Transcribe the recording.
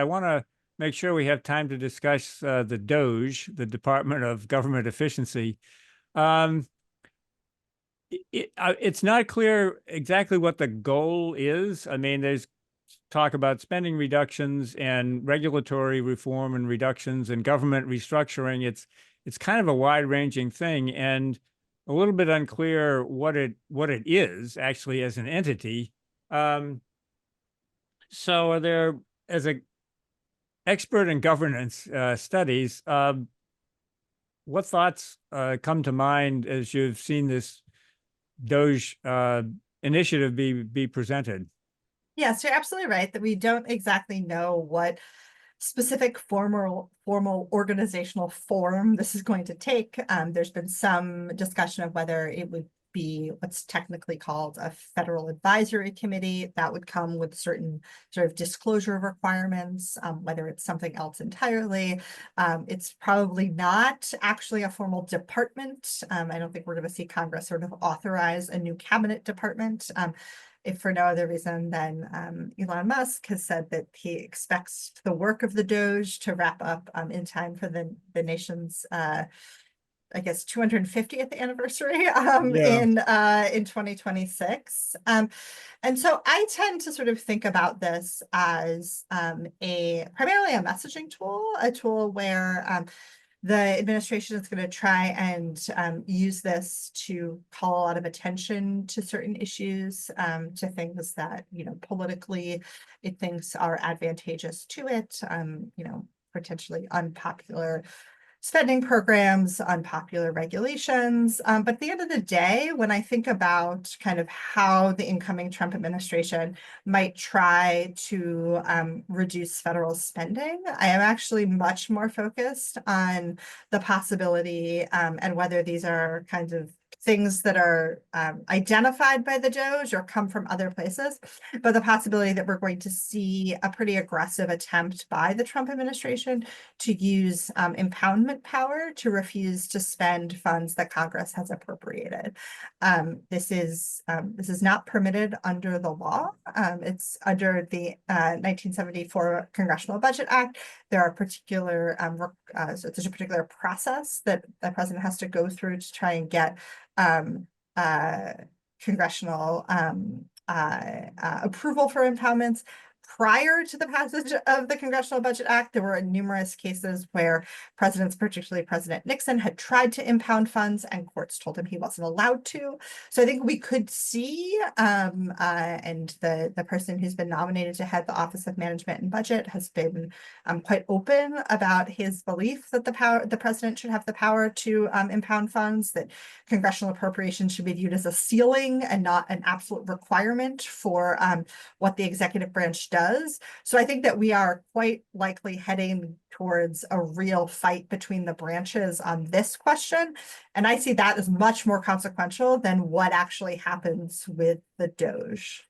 I want to make sure we have time to discuss the DOGE, the Department of Government Efficiency. It's not clear exactly what the goal is. I mean, there's talk about spending reductions and regulatory reform and reductions and government restructuring. It's kind of a wide-ranging thing, and a little bit unclear what it is actually as an entity. So are there, as an expert in governance studies, what thoughts come to mind as you've seen this DOGE initiative be presented? Yes, you're absolutely right that we don't exactly know what specific formal organizational form this is going to take. There's been some discussion of whether it would be what's technically called a federal advisory committee that would come with certain sort of disclosure requirements, whether it's something else entirely. It's probably not actually a formal department. I don't think we're going to see Congress sort of authorize a new cabinet department. If for no other reason than Elon Musk has said that he expects the work of the DOGE to wrap up in time for the nation's I guess 250th anniversary in 2026. And so I tend to sort of think about this as primarily a messaging tool, a tool where the administration is going to try and use this to call a lot of attention to certain issues, to things that, politically it thinks are advantageous to it, potentially unpopular spending programs, unpopular regulations. But at the end of the day, when I think about kind of how the incoming Trump administration might try to reduce federal spending, I am actually much more focused on the possibility and whether these are kinds of things that are identified by the DOGE or come from other places, but the possibility that we're going to see a pretty aggressive attempt by the Trump administration to use impoundment power to refuse to spend funds that Congress has appropriated. This is not permitted under the law. It's under the 1974 Congressional Budget Act. There are particular, so there's a particular process that the president has to go through to try and get congressional approval for impoundments. Prior to the passage of the Congressional Budget Act, there were numerous cases where presidents, particularly President Nixon, had tried to impound funds and courts told him he wasn't allowed to. So I think we could see, and the person who's been nominated to head the Office of Management and Budget has been quite open about his belief that the president should have the power to impound funds, that congressional appropriations should be viewed as a ceiling and not an absolute requirement for what the executive branch does. So I think that we are quite likely heading towards a real fight between the branches on this question. And I see that as much more consequential than what actually happens with the DOGE.